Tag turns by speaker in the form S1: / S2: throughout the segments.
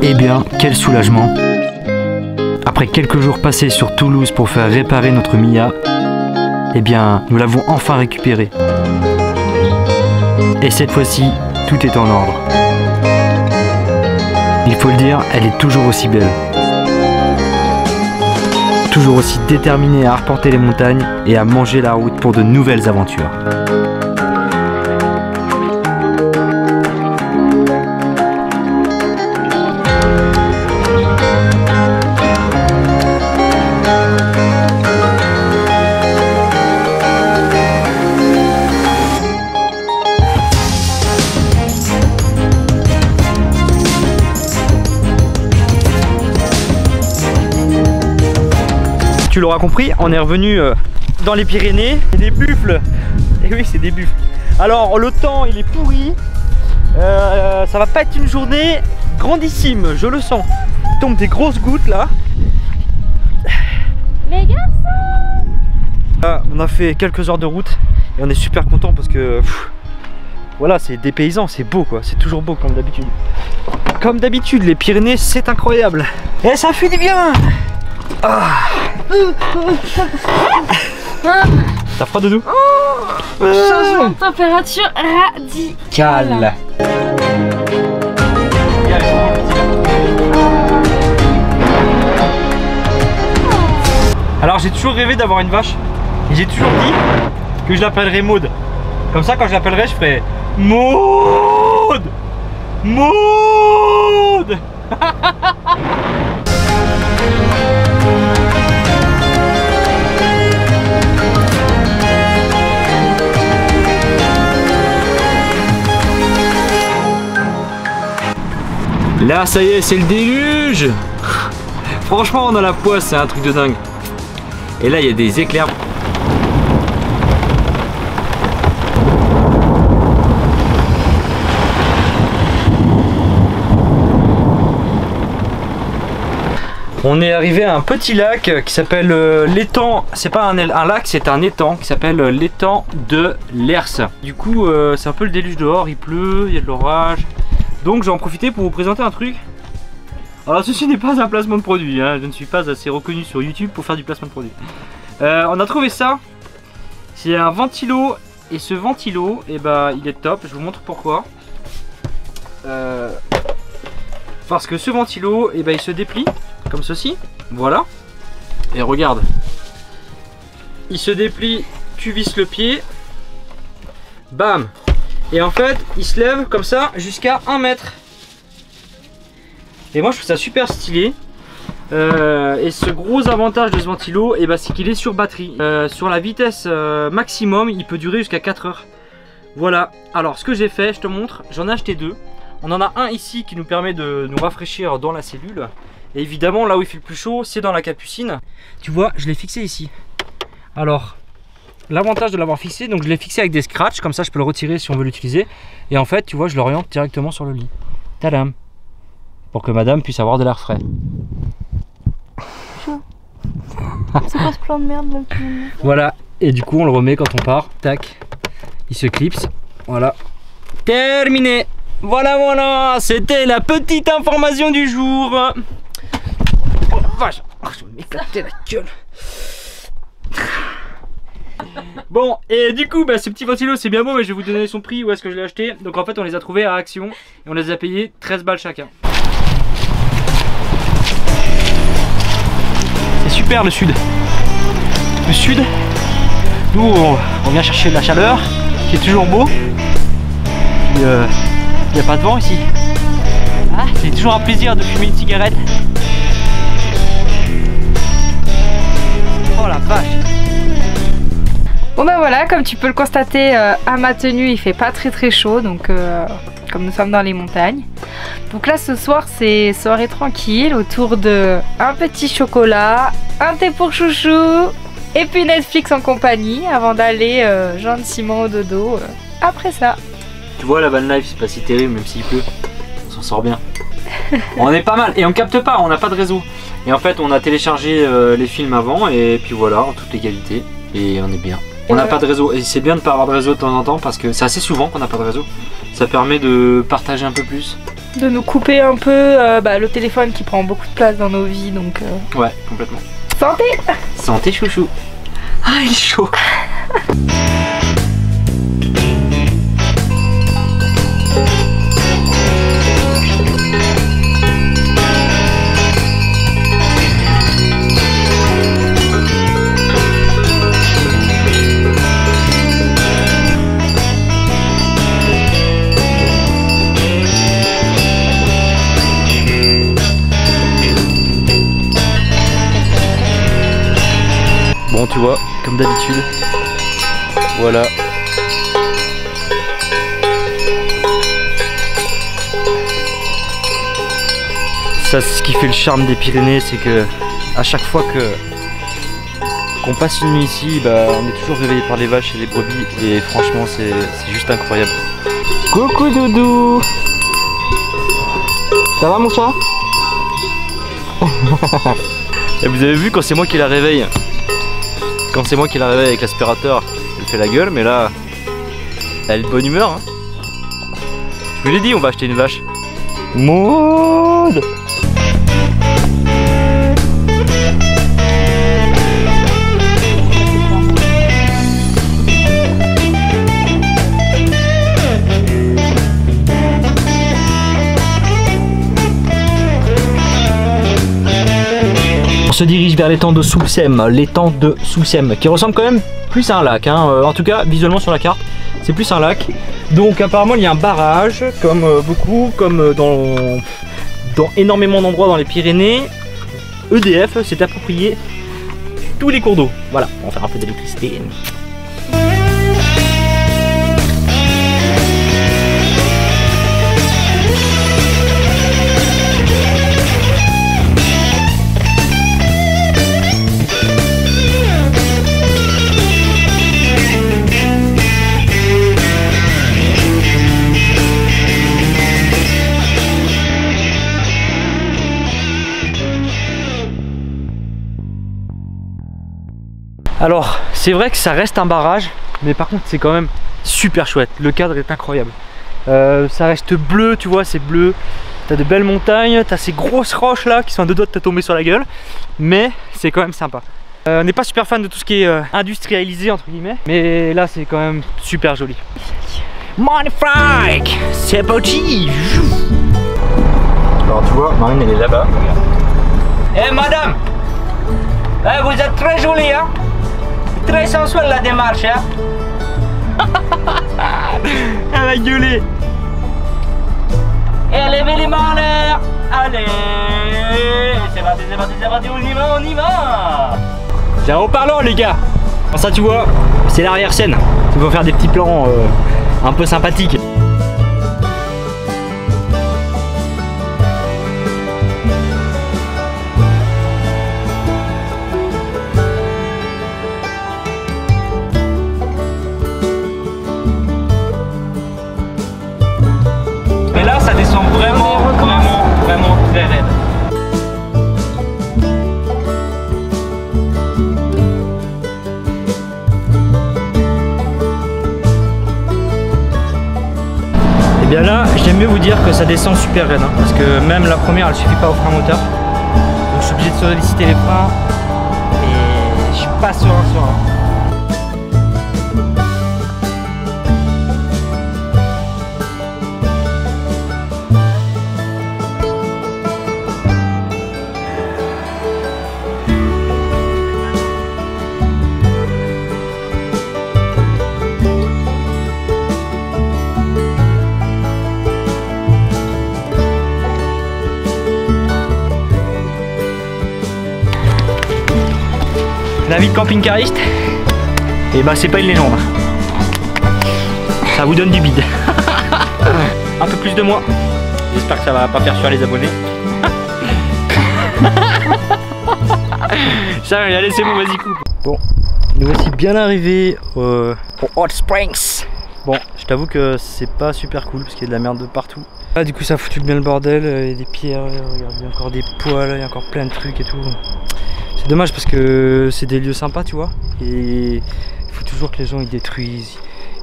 S1: Eh bien, quel soulagement! Après quelques jours passés sur Toulouse pour faire réparer notre Mia, eh bien, nous l'avons enfin récupérée. Et cette fois-ci, tout est en ordre. Il faut le dire, elle est toujours aussi belle. Toujours aussi déterminée à arpenter les montagnes et à manger la route pour de nouvelles aventures. Tu l'auras compris, on est revenu dans les Pyrénées. C'est des buffles. Et oui, c'est des buffles. Alors le temps il est pourri. Ça va pas être une journée grandissime, je le sens. Il tombe des grosses gouttes là.
S2: Les garçons,
S1: on a fait quelques heures de route et on est super content parce que voilà, c'est dépaysant, c'est beau quoi. C'est toujours beau comme d'habitude. Comme d'habitude, les Pyrénées c'est incroyable. Et ça fait du bien. Ah. T'as froid Doudou?
S2: changement de température radical.
S1: Alors j'ai toujours rêvé d'avoir une vache et j'ai toujours dit que je l'appellerais Maud. Comme ça quand je l'appellerai je ferai Maud, Maud. Là ça y est, c'est le déluge. Franchement on a la poisse, c'est un truc de dingue. Et là il y a des éclairs. On est arrivé à un petit lac qui s'appelle l'étang. C'est pas un lac, c'est un étang qui s'appelle l'étang de l'Ers. Du coup c'est un peu le déluge dehors, il pleut, il y a de l'orage. Donc j'ai en profité pour vous présenter un truc. Alors ceci n'est pas un placement de produit, hein. Je ne suis pas assez reconnu sur YouTube pour faire du placement de produit. On a trouvé ça. C'est un ventilo. Et ce ventilo, eh ben, il est top. Je vous montre pourquoi. Parce que ce ventilo, eh ben, il se déplie comme ceci. Voilà. Et regarde. Il se déplie, tu visses le pied. Bam. Et en fait, il se lève comme ça jusqu'à 1 mètre. Et moi, je trouve ça super stylé. Et ce gros avantage de ce ventilo, eh ben, c'est qu'il est sur batterie. Sur la vitesse maximum, il peut durer jusqu'à 4 heures. Voilà. Alors, ce que j'ai fait, je te montre. J'en ai acheté 2. On en a un ici qui nous permet de nous rafraîchir dans la cellule. Et évidemment, là où il fait le plus chaud, c'est dans la capucine. Tu vois, je l'ai fixé ici. Alors... l'avantage de l'avoir fixé, donc je l'ai fixé avec des scratchs, comme ça je peux le retirer si on veut l'utiliser. Et en fait, tu vois, je l'oriente directement sur le lit. Tadam! Pour que madame puisse avoir de l'air frais.
S2: C'est quoi ce plan de merde là?
S1: Voilà, et du coup on le remet quand on part. Tac, il se clipse. Voilà. Terminé! Voilà, voilà! C'était la petite information du jour. Oh la vache! Oh, je vais m'éclater la gueule! Bon, et du coup, bah, ce petit ventilo c'est bien beau, mais je vais vous donner son prix, où est-ce que je l'ai acheté. Donc en fait, on les a trouvés à Action et on les a payés 13 balles chacun. C'est super le sud. Le sud, nous on vient chercher de la chaleur, qui est toujours beau. Puis il n'y a pas de vent ici. Ah, c'est toujours un plaisir de fumer une cigarette. Oh la vache!
S2: Bon ben voilà, comme tu peux le constater, à ma tenue il fait pas très chaud, donc comme nous sommes dans les montagnes. Donc là ce soir c'est soirée tranquille autour de un petit chocolat, un thé pour chouchou et puis Netflix en compagnie avant d'aller gentiment au dodo après ça.
S1: Tu vois, la van life c'est pas si terrible, même s'il pleut, on s'en sort bien. On est pas mal et on capte pas, on n'a pas de réseau. Et en fait on a téléchargé les films avant et puis voilà, en toute légalité, et on est bien. On n'a pas de réseau et c'est bien de ne pas avoir de réseau de temps en temps parce que c'est assez souvent qu'on n'a pas de réseau. Ça permet de partager un peu plus.
S2: de nous couper un peu le téléphone qui prend beaucoup de place dans nos vies, donc
S1: ouais, complètement.
S2: Santé.
S1: Santé chouchou. Ah, il est chaud. Bon, tu vois, comme d'habitude, voilà. Ça, c'est ce qui fait le charme des Pyrénées, c'est que à chaque fois qu'on passe une nuit ici, bah, on est toujours réveillé par les vaches et les brebis, et franchement, c'est juste incroyable. Coucou Doudou. Ça va mon chat? Et vous avez vu quand c'est moi qui la réveille? Quand c'est moi qui la réveille avec l'aspirateur, elle fait la gueule, mais là, elle est de bonne humeur. Hein. Je vous l'ai dit, on va acheter une vache. Maud. On se dirige vers l'étang de Soulsem, qui ressemble quand même plus à un lac, hein. En tout cas visuellement sur la carte c'est plus un lac. Donc apparemment il y a un barrage comme comme dans énormément d'endroits dans les Pyrénées. EDF s'est approprié tous les cours d'eau. Voilà, on va faire un peu d'électricité. Alors, c'est vrai que ça reste un barrage, mais par contre, c'est quand même super chouette. Le cadre est incroyable. Ça reste bleu, tu vois, c'est bleu. T'as de belles montagnes, t'as ces grosses roches là qui sont à deux doigts de te tomber sur la gueule. Mais c'est quand même sympa. On n'est pas super fan de tout ce qui est industrialisé, entre guillemets. Mais là, c'est quand même super joli. Magnifique! C'est parti! Alors, tu vois, Marine, elle est là-bas. Eh, madame! Eh, vous êtes très jolie, hein? Très sensuelle la démarche, hein. Elle a gueulé. Et levez les mains en l'air. Allez. C'est parti, c'est parti, c'est parti, on y va, on y va. C'est un haut-parleur les gars. Ça tu vois, c'est l'arrière-scène. Il faut faire des petits plans un peu sympathiques. Vraiment très raide. Et bien là, j'aime mieux vous dire que ça descend super raide, hein, parce que même la première, elle suffit pas au frein moteur. Donc je suis obligé de solliciter les freins et je suis pas serein. La vie de camping-cariste, et bah c'est pas une légende. Ça vous donne du bide. Un peu plus de moi. J'espère que ça va pas faire fuir les abonnés. Ça, allez, c'est bon, vas-y, coupe. Bon, nous voici bien arrivés au Hot Springs. Bon, je t'avoue que c'est pas super cool parce qu'il y a de la merde de partout. Là, du coup, ça a foutu bien le bordel. Il y a des pierres, regarde, il y a encore des poils, il y a encore plein de trucs et tout. C'est dommage parce que c'est des lieux sympas, tu vois. Et il faut toujours que les gens ils détruisent,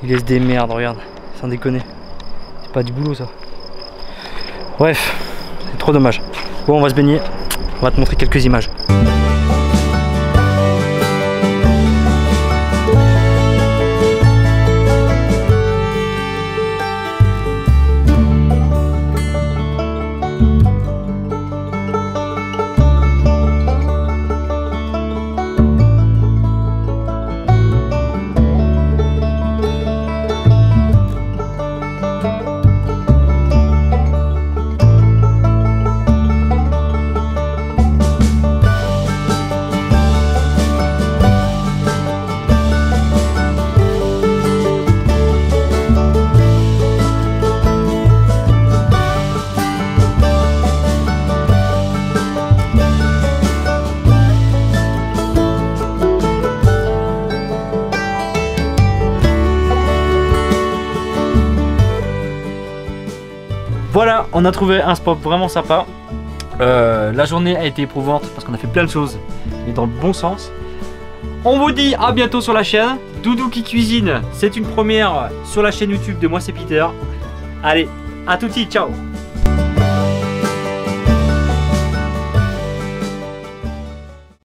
S1: ils laissent des merdes, regarde, sans déconner. C'est pas du boulot ça. Bref, c'est trop dommage. Bon, on va se baigner, on va te montrer quelques images. Voilà, on a trouvé un spot vraiment sympa. La journée a été éprouvante parce qu'on a fait plein de choses, mais dans le bon sens. On vous dit à bientôt sur la chaîne. Doudou qui cuisine, c'est une première sur la chaîne YouTube de Moi c'est Peter. Allez, à tout de suite, ciao.